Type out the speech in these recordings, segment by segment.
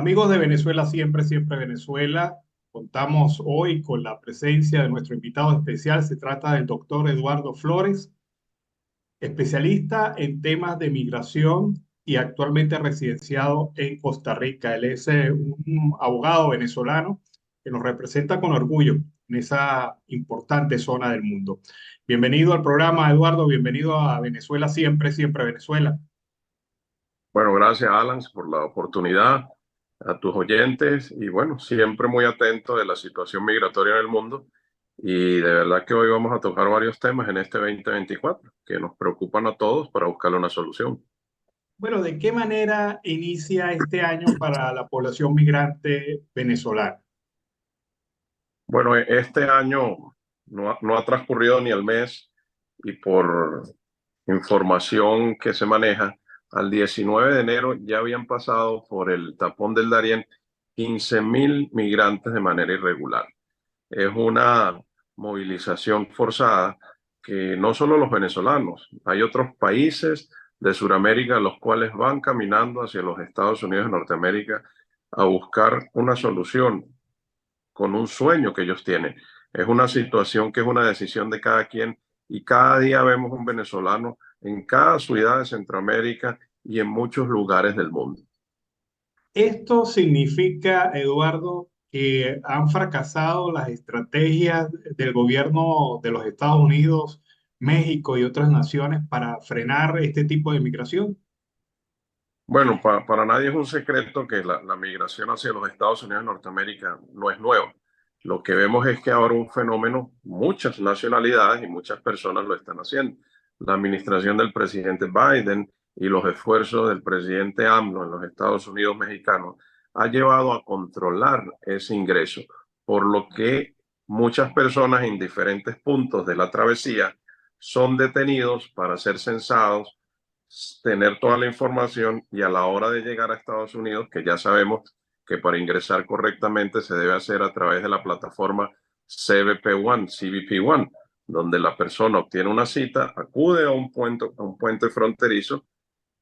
Amigos de Venezuela, siempre, siempre Venezuela, contamos hoy con la presencia de nuestro invitado especial. Se trata del doctor Eduardo Flores, especialista en temas de migración y actualmente residenciado en Costa Rica. Él es un abogado venezolano que nos representa con orgullo en esa importante zona del mundo. Bienvenido al programa, Eduardo. Bienvenido a Venezuela, siempre, siempre Venezuela. Bueno, gracias, Alan, por la oportunidad, a tus oyentes y bueno, siempre muy atento de la situación migratoria en el mundo y de verdad que hoy vamos a tocar varios temas en este 2024 que nos preocupan a todos para buscarle una solución. Bueno, ¿de qué manera inicia este año para la población migrante venezolana? Bueno, este año no ha transcurrido ni el mes y por información que se maneja, al 19 de enero ya habían pasado por el tapón del Darién 15.000 migrantes de manera irregular. Es una movilización forzada que no solo los venezolanos, hay otros países de Sudamérica los cuales van caminando hacia los Estados Unidos de Norteamérica a buscar una solución con un sueño que ellos tienen. Es una situación que es una decisión de cada quien y cada día vemos un venezolano en cada ciudad de Centroamérica y en muchos lugares del mundo. Esto significa, Eduardo, que han fracasado las estrategias del gobierno de los Estados Unidos, México y otras naciones para frenar este tipo de migración. Bueno, para nadie es un secreto que la migración hacia los Estados Unidos de Norteamérica no es nueva. Lo que vemos es que ahora un fenómeno, muchas nacionalidades y muchas personas lo están haciendo. La administración del presidente Biden y los esfuerzos del presidente AMLO en los Estados Unidos mexicanos ha llevado a controlar ese ingreso, por lo que muchas personas en diferentes puntos de la travesía son detenidos para ser censados, tener toda la información y a la hora de llegar a Estados Unidos, que ya sabemos que para ingresar correctamente se debe hacer a través de la plataforma CBP One, donde la persona obtiene una cita, acude a un puente fronterizo,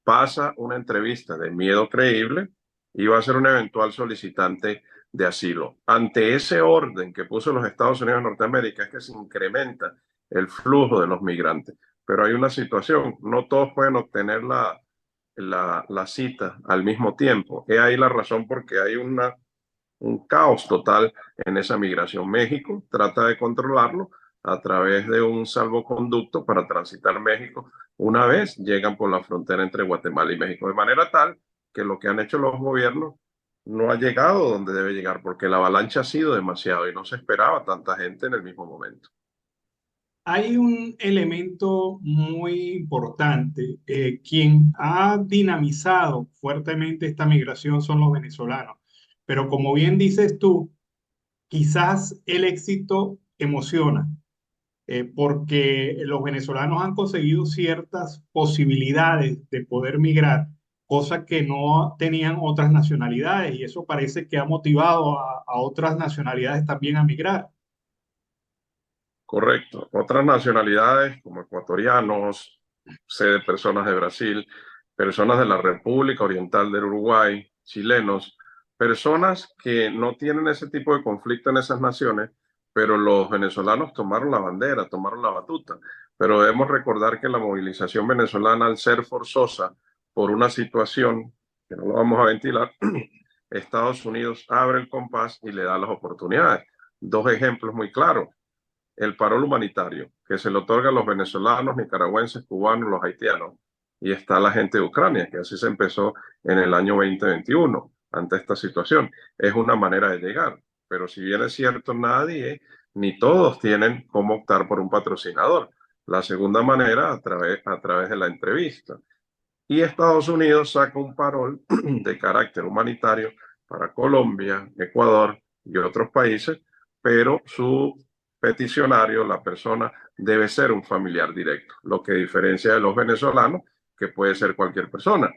pasa una entrevista de miedo creíble y va a ser un eventual solicitante de asilo. Ante ese orden que puso los Estados Unidos de Norteamérica es que se incrementa el flujo de los migrantes. Pero hay una situación, no todos pueden obtener la cita al mismo tiempo. Es ahí la razón porque hay un caos total en esa migración. México trata de controlarlo a través de un salvoconducto para transitar México una vez llegan por la frontera entre Guatemala y México, de manera tal que lo que han hecho los gobiernos no ha llegado donde debe llegar, porque la avalancha ha sido demasiado y no se esperaba tanta gente en el mismo momento. Hay un elemento muy importante. Quien ha dinamizado fuertemente esta migración son los venezolanos. Pero como bien dices tú, quizás el éxito emociona, porque los venezolanos han conseguido ciertas posibilidades de poder migrar, cosa que no tenían otras nacionalidades, y eso parece que ha motivado a otras nacionalidades también a migrar. Correcto. Otras nacionalidades como ecuatorianos, sé de personas de Brasil, personas de la República Oriental del Uruguay, chilenos, personas que no tienen ese tipo de conflicto en esas naciones, pero los venezolanos tomaron la bandera, tomaron la batuta. Pero debemos recordar que la movilización venezolana, al ser forzosa por una situación que no lo vamos a ventilar, Estados Unidos abre el compás y le da las oportunidades. Dos ejemplos muy claros: el parol humanitario, que se le otorga a los venezolanos, nicaragüenses, cubanos, los haitianos, y está la gente de Ucrania, que así se empezó en el año 2021 ante esta situación. Es una manera de llegar, pero si bien es cierto, nadie ni todos tienen cómo optar por un patrocinador. La segunda manera, a través de la entrevista. Y Estados Unidos saca un parol de carácter humanitario para Colombia, Ecuador y otros países, pero su peticionario, la persona, debe ser un familiar directo, lo que diferencia de los venezolanos, que puede ser cualquier persona.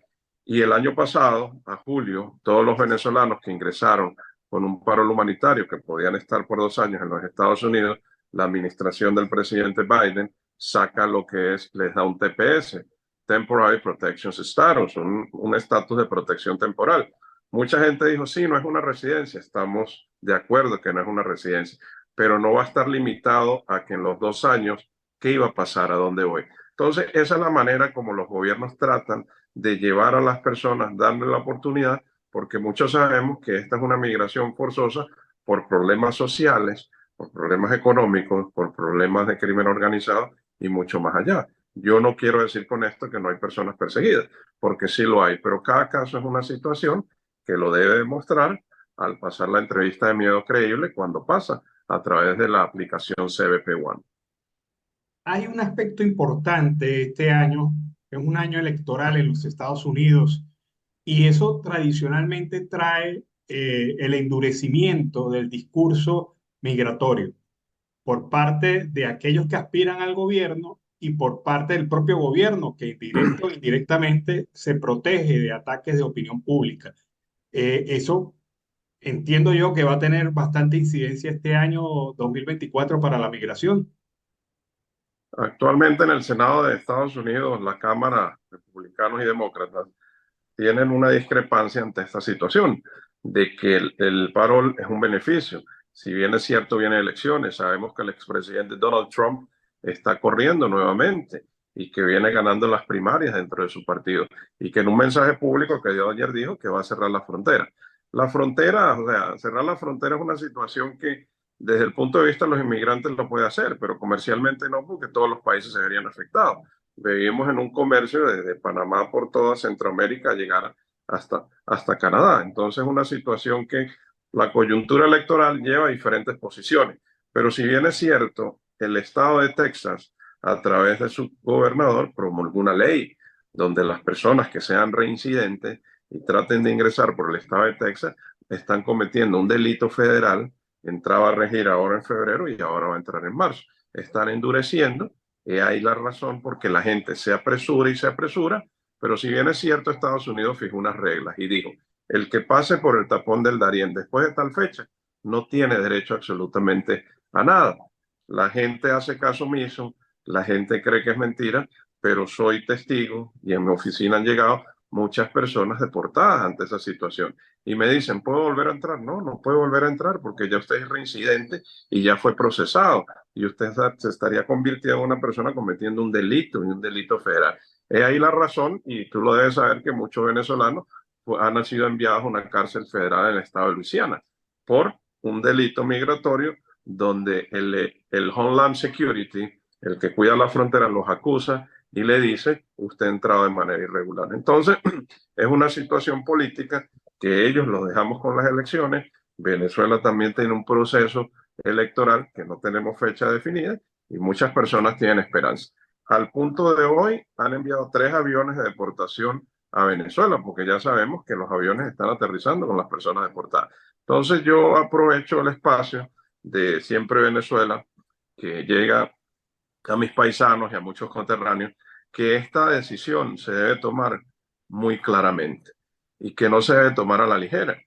Y el año pasado, a julio, todos los venezolanos que ingresaron con un parol humanitario, que podían estar por 2 años en los Estados Unidos, la administración del presidente Biden saca lo que es, les da un TPS, Temporary Protection Status, un estatus de protección temporal, Mucha gente dijo, sí, no es una residencia, estamos de acuerdo que no es una residencia, pero no va a estar limitado a que en los 2 años, ¿qué iba a pasar? ¿A dónde voy? Entonces, esa es la manera como los gobiernos tratan de llevar a las personas, darle la oportunidad, porque muchos sabemos que esta es una migración forzosa por problemas sociales, por problemas económicos, por problemas de crimen organizado y mucho más allá. Yo no quiero decir con esto que no hay personas perseguidas, porque sí lo hay, pero cada caso es una situación que lo debe demostrar al pasar la entrevista de miedo creíble cuando pasa a través de la aplicación CBP One. Hay un aspecto importante este año, es un año electoral en los Estados Unidos, y eso tradicionalmente trae el endurecimiento del discurso migratorio por parte de aquellos que aspiran al gobierno y por parte del propio gobierno, que directo o indirectamente se protege de ataques de opinión pública. Eso entiendo yo que va a tener bastante incidencia este año 2024 para la migración. Actualmente en el Senado de Estados Unidos, la Cámara, republicanos y demócratas, tienen una discrepancia ante esta situación de que el parol es un beneficio. Si bien es cierto, viene elecciones, sabemos que el expresidente Donald Trump está corriendo nuevamente y que viene ganando las primarias dentro de su partido y que en un mensaje público que dio ayer dijo que va a cerrar la frontera. La frontera, o sea, cerrar la frontera es una situación que desde el punto de vista de los inmigrantes lo puede hacer, pero comercialmente no, porque todos los países se verían afectados. Vivimos en un comercio desde Panamá por toda Centroamérica a llegar hasta Canadá. Entonces, una situación que la coyuntura electoral lleva a diferentes posiciones. Pero si bien es cierto, el estado de Texas, a través de su gobernador, promulgó una ley donde las personas que sean reincidentes y traten de ingresar por el estado de Texas están cometiendo un delito federal. Entraba a regir ahora en febrero y ahora va a entrar en marzo. Están endureciendo. Ahí la razón porque la gente se apresura y se apresura, pero si bien es cierto, Estados Unidos fijó unas reglas y dijo, el que pase por el tapón del Darién después de tal fecha no tiene derecho absolutamente a nada. La gente hace caso omiso, la gente cree que es mentira, pero soy testigo y en mi oficina han llegado muchas personas deportadas ante esa situación y me dicen, ¿puedo volver a entrar? No, no puede volver a entrar porque ya usted es reincidente y ya fue procesado y usted se estaría convirtiendo en una persona cometiendo un delito y un delito federal. Es ahí la razón, y tú lo debes saber, que muchos venezolanos pues, han sido enviados a una cárcel federal en el estado de Luisiana por un delito migratorio donde el Homeland Security, el que cuida la frontera, los acusa y le dice, usted ha entrado de manera irregular. Entonces, es una situación política que ellos los dejamos con las elecciones. Venezuela también tiene un proceso electoral que no tenemos fecha definida y muchas personas tienen esperanza. Al punto de hoy han enviado 3 aviones de deportación a Venezuela porque ya sabemos que los aviones están aterrizando con las personas deportadas. Entonces yo aprovecho el espacio de Siempre Venezuela que llega a mis paisanos y a muchos conterráneos que esta decisión se debe tomar muy claramente y que no se debe tomar a la ligera.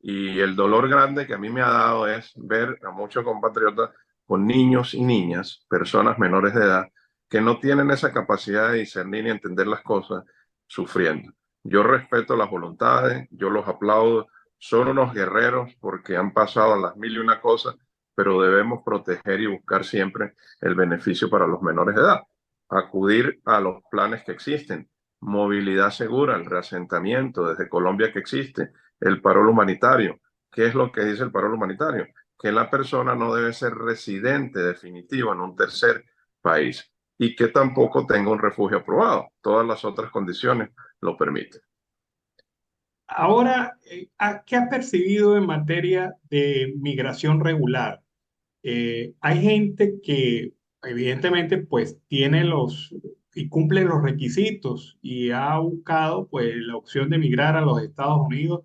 Y el dolor grande que a mí me ha dado es ver a muchos compatriotas con niños y niñas, personas menores de edad, que no tienen esa capacidad de discernir y entender las cosas sufriendo. Yo respeto las voluntades, yo los aplaudo, son unos guerreros porque han pasado a las mil y una cosas, pero debemos proteger y buscar siempre el beneficio para los menores de edad. Acudir a los planes que existen, movilidad segura, el reasentamiento desde Colombia que existe, el parol humanitario. ¿Qué es lo que dice el parol humanitario? Que la persona no debe ser residente definitivo en un tercer país y que tampoco tenga un refugio aprobado. Todas las otras condiciones lo permiten. Ahora, ¿qué has percibido en materia de migración regular? Hay gente que evidentemente pues tiene los y cumple los requisitos y ha buscado pues la opción de migrar a los Estados Unidos.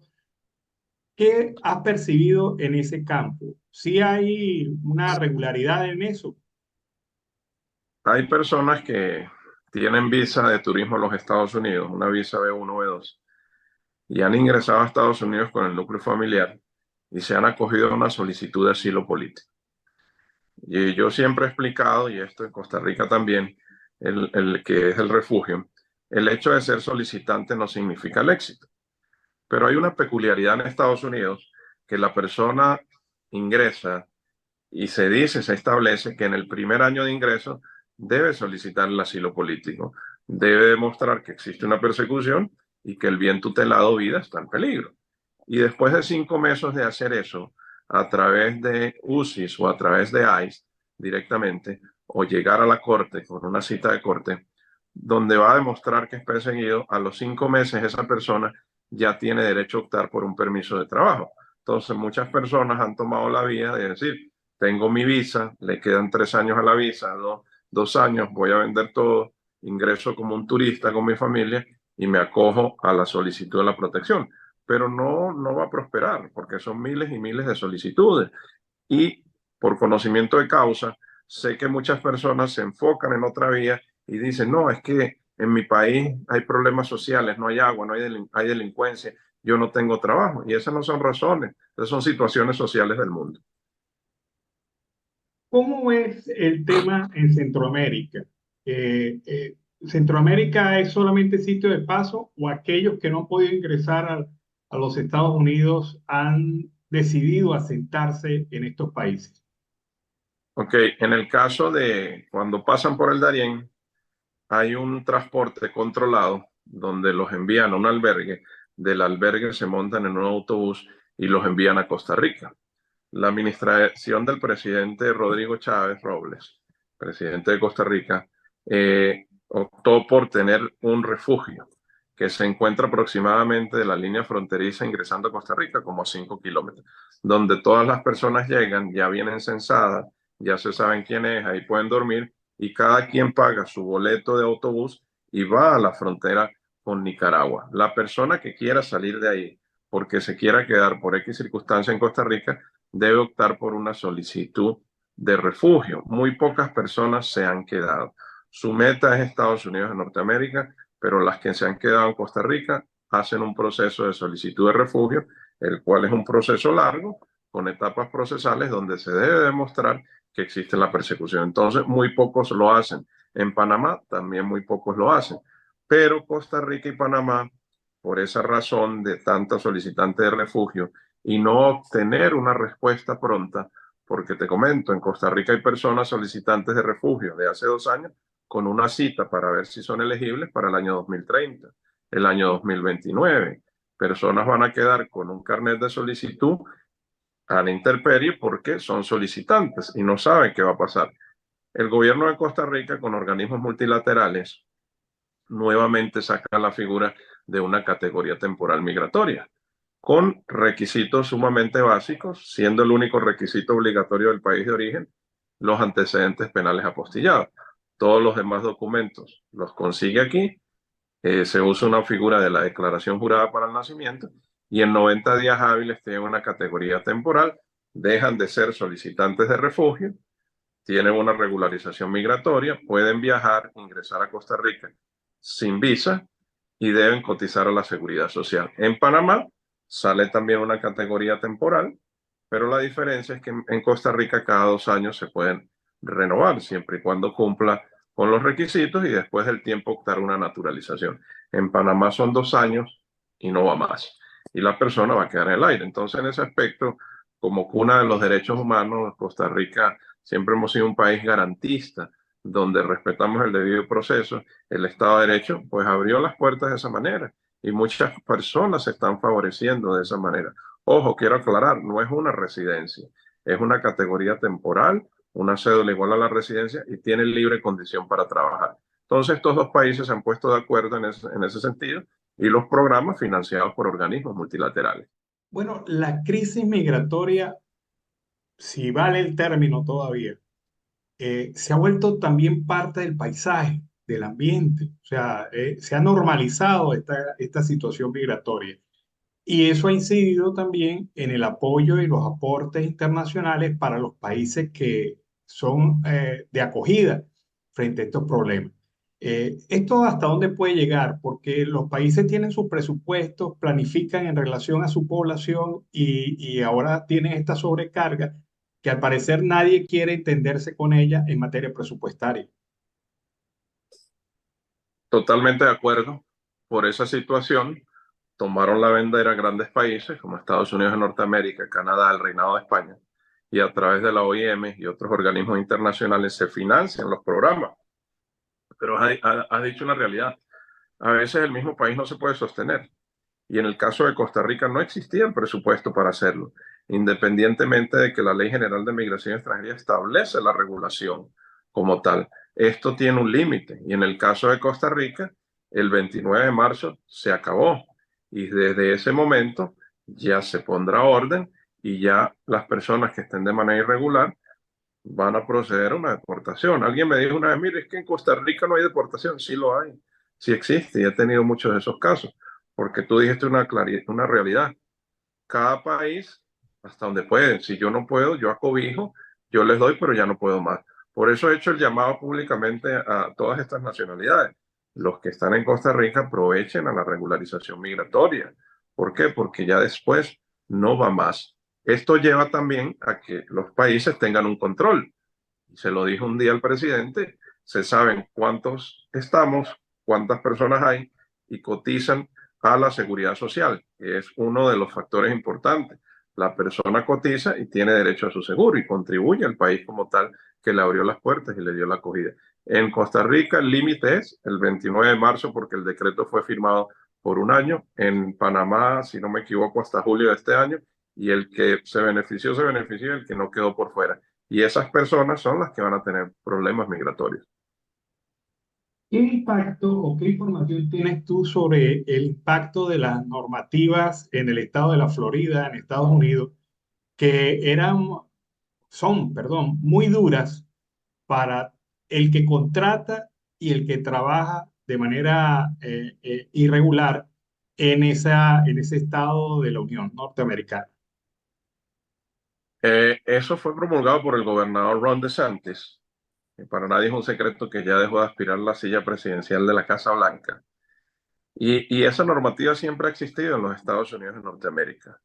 ¿Qué has percibido en ese campo? ¿Sí hay una regularidad en eso? Hay personas que tienen visa de turismo a los Estados Unidos, una visa B1, B2, y han ingresado a Estados Unidos con el núcleo familiar y se han acogido a una solicitud de asilo político. Y yo siempre he explicado, y esto en Costa Rica también, el que es el refugio, el hecho de ser solicitante no significa el éxito. Pero hay una peculiaridad en Estados Unidos que la persona ingresa y se dice, se establece que en el primer año de ingreso debe solicitar el asilo político, debe demostrar que existe una persecución y que el bien tutelado vida está en peligro. Y después de 5 meses de hacer eso, a través de UCIS o a través de ICE directamente, o llegar a la corte con una cita de corte, donde va a demostrar que es perseguido, a los 5 meses esa persona ya tiene derecho a optar por un permiso de trabajo. Entonces muchas personas han tomado la vía de decir, tengo mi visa, le quedan 3 años a la visa, 2 años, voy a vender todo, ingreso como un turista con mi familia y me acojo a la solicitud de la protección. Pero no va a prosperar porque son miles y miles de solicitudes. Y por conocimiento de causa, sé que muchas personas se enfocan en otra vía y dicen, no, es que en mi país hay problemas sociales, no hay agua, no hay delincuencia, yo no tengo trabajo. Y esas no son razones, esas son situaciones sociales del mundo. ¿Cómo es el tema en Centroamérica? ¿Centroamérica es solamente sitio de paso o aquellos que no han podido ingresar a los Estados Unidos han decidido asentarse en estos países? Ok, en el caso de cuando pasan por el Darién, hay un transporte controlado donde los envían a un albergue, del albergue se montan en un autobús y los envían a Costa Rica. La administración del presidente Rodrigo Chávez Robles, presidente de Costa Rica, optó por tener un refugio que se encuentra aproximadamente de la línea fronteriza ingresando a Costa Rica, como a 5 kilómetros, donde todas las personas llegan, ya vienen censadas, ya se saben quién es, ahí pueden dormir y cada quien paga su boleto de autobús y va a la frontera con Nicaragua. La persona que quiera salir de ahí porque se quiera quedar por X circunstancia en Costa Rica, debe optar por una solicitud de refugio. Muy pocas personas se han quedado. Su meta es Estados Unidos de Norteamérica, pero las que se han quedado en Costa Rica hacen un proceso de solicitud de refugio, el cual es un proceso largo, con etapas procesales donde se debe demostrar que existe la persecución. Entonces, muy pocos lo hacen. En Panamá también muy pocos lo hacen. Pero Costa Rica y Panamá, por esa razón de tantos solicitantes de refugio, y no obtener una respuesta pronta, porque te comento, en Costa Rica hay personas solicitantes de refugio de hace 2 años con una cita para ver si son elegibles para el año 2030, el año 2029. Personas van a quedar con un carnet de solicitud a la intemperie porque son solicitantes y no saben qué va a pasar. El gobierno de Costa Rica, con organismos multilaterales, nuevamente saca la figura de una categoría temporal migratoria con requisitos sumamente básicos, siendo el único requisito obligatorio del país de origen los antecedentes penales apostillados. Todos los demás documentos los consigue aquí, se usa una figura de la declaración jurada para el nacimiento y en 90 días hábiles tienen una categoría temporal, dejan de ser solicitantes de refugio, tienen una regularización migratoria, pueden viajar, ingresar a Costa Rica sin visa y deben cotizar a la seguridad social. En Panamá sale también una categoría temporal, pero la diferencia es que en Costa Rica cada 2 años se pueden renovar, siempre y cuando cumpla con los requisitos y después del tiempo optar una naturalización. En Panamá son 2 años y no va más. Y la persona va a quedar en el aire. Entonces, en ese aspecto, como cuna de los derechos humanos, Costa Rica siempre hemos sido un país garantista, donde respetamos el debido proceso. El Estado de Derecho, pues abrió las puertas de esa manera y muchas personas se están favoreciendo de esa manera. Ojo, quiero aclarar, no es una residencia, es una categoría temporal, una cédula igual a la residencia y tiene libre condición para trabajar. Entonces, estos dos países se han puesto de acuerdo en ese sentido y los programas financiados por organismos multilaterales. Bueno, la crisis migratoria, si vale el término todavía, se ha vuelto también parte del paisaje, del ambiente. O sea, se ha normalizado esta situación migratoria. Y eso ha incidido también en el apoyo y los aportes internacionales para los países que son de acogida frente a estos problemas. ¿Esto hasta dónde puede llegar? Porque los países tienen sus presupuestos, planifican en relación a su población y ahora tienen esta sobrecarga que al parecer nadie quiere entenderse con ella en materia presupuestaria. Totalmente de acuerdo por esa situación. tomaron la bandera grandes países como Estados Unidos de Norteamérica, Canadá, el Reinado de España, y a través de la OIM y otros organismos internacionales se financian los programas. Pero has dicho una realidad. A veces el mismo país no se puede sostener. Y en el caso de Costa Rica no existía el presupuesto para hacerlo, independientemente de que la Ley General de Migración Extranjera establece la regulación como tal. Esto tiene un límite y en el caso de Costa Rica, el 29 de marzo se acabó y desde ese momento ya se pondrá orden y ya las personas que estén de manera irregular van a proceder a una deportación. Alguien me dijo una vez, mire, es que en Costa Rica no hay deportación. Sí lo hay, sí existe y he tenido muchos de esos casos, porque tú dijiste una realidad. Cada país, hasta donde puede. Si yo no puedo, yo acobijo, yo les doy, pero ya no puedo más. Por eso he hecho el llamado públicamente a todas estas nacionalidades. Los que están en Costa Rica aprovechen a la regularización migratoria. ¿Por qué? Porque ya después no va más. Esto lleva también a que los países tengan un control. Se lo dijo un día al presidente, se saben cuántos estamos, cuántas personas hay y cotizan a la seguridad social, que es uno de los factores importantes. La persona cotiza y tiene derecho a su seguro y contribuye al país como tal que le abrió las puertas y le dio la acogida. En Costa Rica el límite es el 29 de marzo porque el decreto fue firmado por un año. En Panamá, si no me equivoco, hasta julio de este año. Y el que se benefició, y el que no quedó por fuera. Y esas personas son las que van a tener problemas migratorios. ¿Qué impacto o qué información tienes tú sobre el impacto de las normativas en el estado de la Florida, en Estados Unidos, que perdón, muy duras para el que contrata y el que trabaja de manera irregular en ese estado de la Unión Norteamericana? Eso fue promulgado por el gobernador Ron DeSantis. Para nadie es un secreto que ya dejó de aspirar a la silla presidencial de la Casa Blanca. Y esa normativa siempre ha existido en los Estados Unidos de Norteamérica.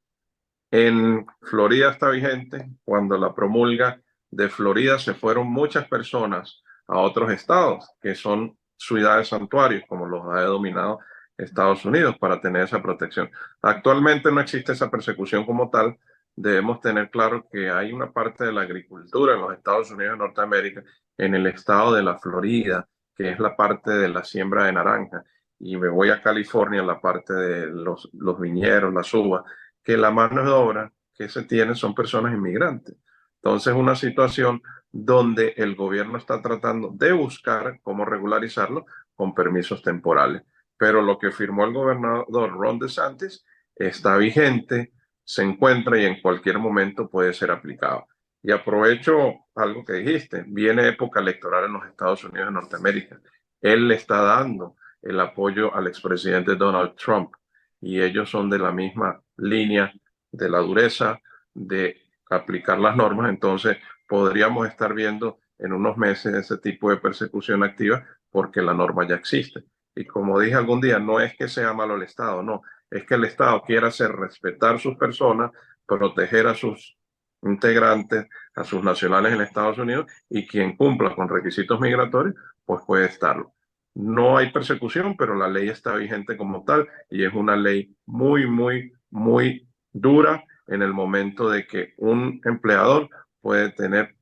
En Florida está vigente. Cuando la promulga, de Florida se fueron muchas personas a otros estados, que son ciudades santuarios, como los ha denominado Estados Unidos, para tener esa protección. Actualmente no existe esa persecución como tal. Debemos tener claro que hay una parte de la agricultura en los Estados Unidos de Norteamérica, en el estado de la Florida, que es la parte de la siembra de naranja, y me voy a California, la parte de los viñedos, las uvas, que la mano de obra que se tiene son personas inmigrantes. Entonces, una situación donde el gobierno está tratando de buscar cómo regularizarlo con permisos temporales. Pero lo que firmó el gobernador Ron DeSantis está vigente, se encuentra y en cualquier momento puede ser aplicado. Y aprovecho algo que dijiste, viene época electoral en los Estados Unidos de Norteamérica. Él le está dando el apoyo al expresidente Donald Trump y ellos son de la misma línea de la dureza, de aplicar las normas. Entonces podríamos estar viendo en unos meses ese tipo de persecución activa porque la norma ya existe. Y como dije algún día, no es que sea malo el Estado, no, es que el Estado quiere hacer respetar sus personas, proteger a sus integrantes, a sus nacionales en Estados Unidos, y quien cumpla con requisitos migratorios, pues puede estarlo. No hay persecución, pero la ley está vigente como tal y es una ley muy, muy, muy dura en el momento de que un empleador puede tener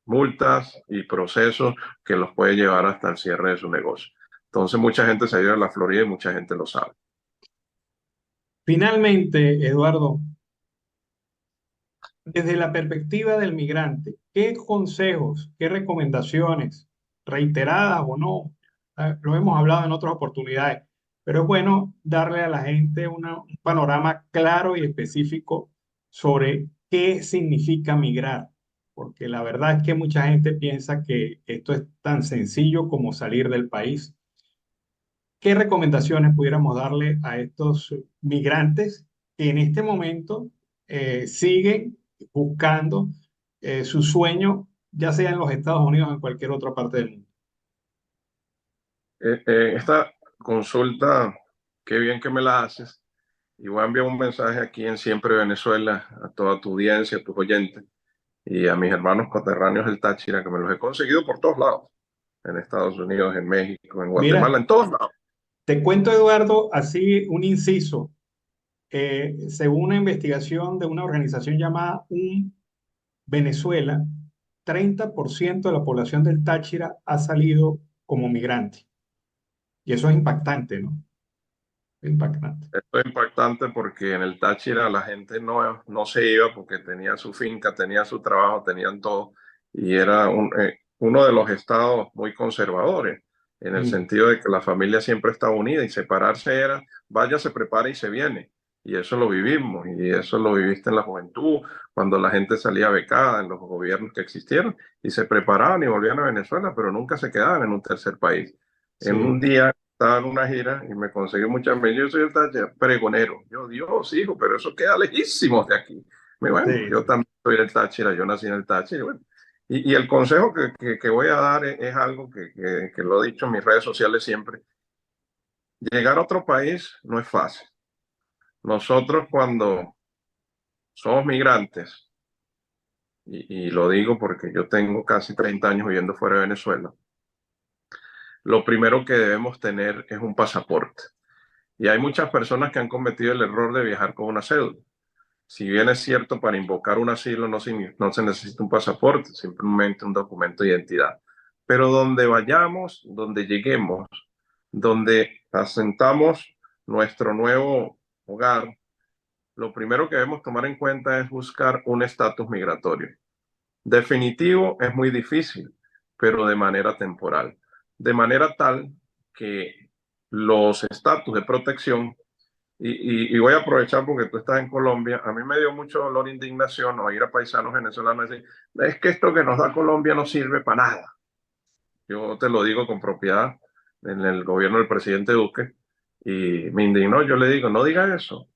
multas y procesos que los puede llevar hasta el cierre de su negocio. Entonces mucha gente se ha ido a la Florida y mucha gente lo sabe. Finalmente, Eduardo, desde la perspectiva del migrante, ¿qué consejos, qué recomendaciones, reiteradas o no? Lo hemos hablado en otras oportunidades, pero es bueno darle a la gente un panorama claro y específico sobre qué significa migrar, porque la verdad es que mucha gente piensa que esto es tan sencillo como salir del país. ¿Qué recomendaciones pudiéramos darle a estos migrantes que en este momento siguen buscando su sueño, ya sea en los Estados Unidos o en cualquier otra parte del mundo? Esta consulta, qué bien que me la haces. Y voy a enviar un mensaje aquí en Siempre Venezuela a toda tu audiencia, a tus oyentes y a mis hermanos coterráneos del Táchira, que me los he conseguido por todos lados, en Estados Unidos, en México, en Mira, Guatemala, en todos lados. te cuento, Eduardo, así un inciso. según una investigación de una organización llamada Venezuela, 30% de la población del Táchira ha salido como migrante. Y eso es impactante, ¿no? Es impactante. Esto es impactante porque en el Táchira la gente no se iba porque tenía su finca, tenía su trabajo, tenían todo, y era uno de los estados muy conservadores, en el Mm, sentido de que la familia siempre estaba unida y separarse era, vaya, se prepara y se viene. Y eso lo vivimos, y eso lo viviste en la juventud, cuando la gente salía becada en los gobiernos que existieron, y se preparaban y volvían a Venezuela, pero nunca se quedaban en un tercer país. En un sí, día estaba en una gira y me conseguí muchas veces. Yo soy el Táchira, pregonero. Yo, Dios, hijo, pero eso queda lejísimos de aquí. Bueno, sí, yo sí. también soy del Táchira, yo nací en el Táchira. Bueno, y el consejo que voy a dar es algo que lo he dicho en mis redes sociales siempre. Llegar a otro país no es fácil. Nosotros cuando somos migrantes, y lo digo porque yo tengo casi 30 años viviendo fuera de Venezuela, lo primero que debemos tener es un pasaporte. Y hay muchas personas que han cometido el error de viajar con una cédula. Si bien es cierto, para invocar un asilo no se necesita un pasaporte, simplemente un documento de identidad. Pero donde vayamos, donde lleguemos, donde asentamos nuestro nuevo hogar, lo primero que debemos tomar en cuenta es buscar un estatus migratorio. Definitivo es muy difícil, pero de manera temporal. De manera tal que los estatus de protección y voy a aprovechar porque tú estás en Colombia. A mí me dio mucho dolor e indignación oír a paisanos venezolanos decir, es que esto que nos da Colombia no sirve para nada. Yo te lo digo con propiedad en el gobierno del presidente Duque y me indignó. Yo le digo, no diga eso,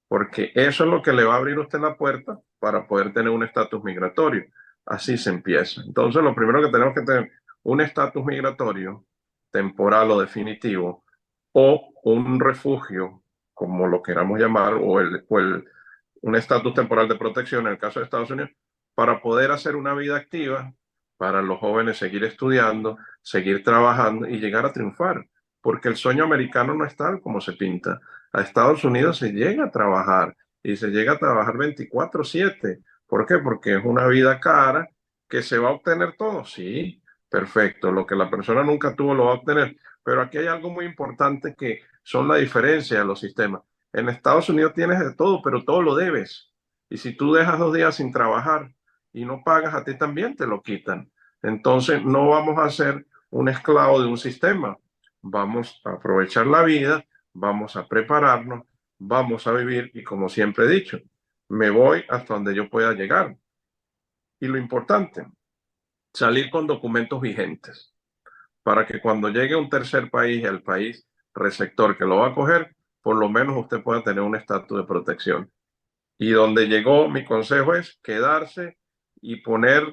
porque eso es lo que le va a abrir a usted la puerta para poder tener un estatus migratorio. Así se empieza. Entonces, lo primero que tenemos que tener un estatus migratorio temporal o definitivo o un refugio, como lo queramos llamar, un estatus temporal de protección en el caso de Estados Unidos, para poder hacer una vida activa, para los jóvenes seguir estudiando, seguir trabajando y llegar a triunfar, porque el sueño americano no es tal como se pinta. A Estados Unidos se llega a trabajar y se llega a trabajar 24/7. ¿Por qué? Porque es una vida cara que se va a obtener todo. Sí, perfecto. Lo que la persona nunca tuvo lo va a obtener. Pero aquí hay algo muy importante que son la diferencia de los sistemas. En Estados Unidos tienes de todo, pero todo lo debes. Y si tú dejas 2 días sin trabajar y no pagas, a ti también te lo quitan. Entonces no vamos a ser un esclavo de un sistema. Vamos a aprovechar la vida, vamos a prepararnos, vamos a vivir y como siempre he dicho, me voy hasta donde yo pueda llegar. Y lo importante, salir con documentos vigentes para que cuando llegue a un tercer país, el país receptor que lo va a coger, por lo menos usted pueda tener un estatus de protección. Y donde llegó, mi consejo es quedarse y poner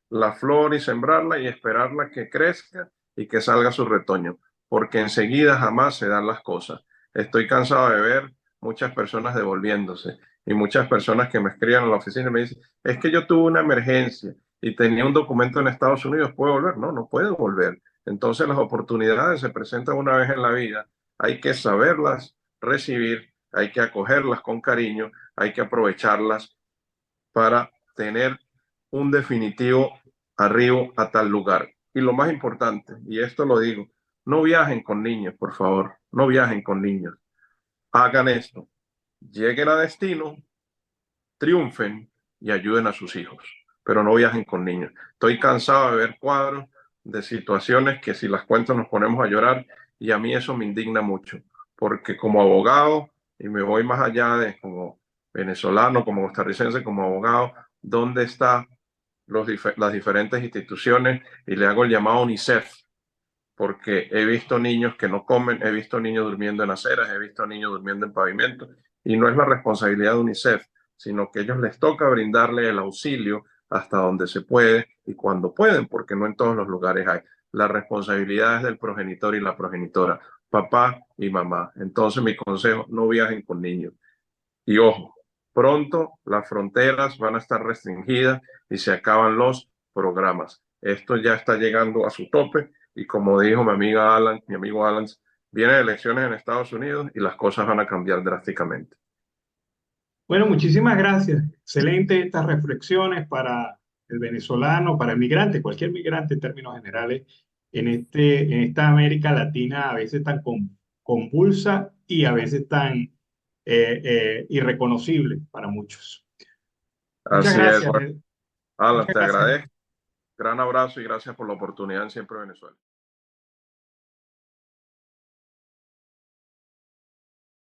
la flor y sembrarla y esperarla que crezca y que salga su retoño, porque enseguida jamás se dan las cosas. Estoy cansado de ver muchas personas devolviéndose y muchas personas que me escriban a la oficina y me dicen, es que yo tuve una emergencia y tenía un documento en Estados Unidos, ¿puedo volver? No, no puedo volver. Entonces las oportunidades se presentan una vez en la vida, hay que saberlas recibir, hay que acogerlas con cariño, hay que aprovecharlas para tener un definitivo arribo a tal lugar. Y lo más importante, y esto lo digo, no viajen con niños, por favor, no viajen con niños. Hagan esto, lleguen a destino, triunfen y ayuden a sus hijos, pero no viajen con niños. Estoy cansado de ver cuadros de situaciones que si las cuento nos ponemos a llorar y a mí eso me indigna mucho, porque como abogado, y me voy más allá de como venezolano, como costarricense, como abogado, ¿dónde están las diferentes instituciones? Y le hago el llamado UNICEF, porque he visto niños que no comen, he visto niños durmiendo en aceras, he visto niños durmiendo en pavimento, y no es la responsabilidad de UNICEF, sino que a ellos les toca brindarle el auxilio hasta donde se puede y cuando pueden, porque no en todos los lugares hay. La responsabilidad es del progenitor y la progenitora, papá y mamá. Entonces mi consejo, no viajen con niños. Y ojo, pronto las fronteras van a estar restringidas y se acaban los programas. Esto ya está llegando a su tope y como dijo mi amigo Alan, vienen elecciones en Estados Unidos y las cosas van a cambiar drásticamente. Bueno, muchísimas gracias. Excelente estas reflexiones para el venezolano, para el migrante, cualquier migrante en términos generales, en esta América Latina a veces tan convulsa y a veces tan irreconocible para muchos. Muchas Así es. gracias. Bueno, Alan, Muchas te gracias. agradezco. Gran abrazo y gracias por la oportunidad en Siempre Venezuela.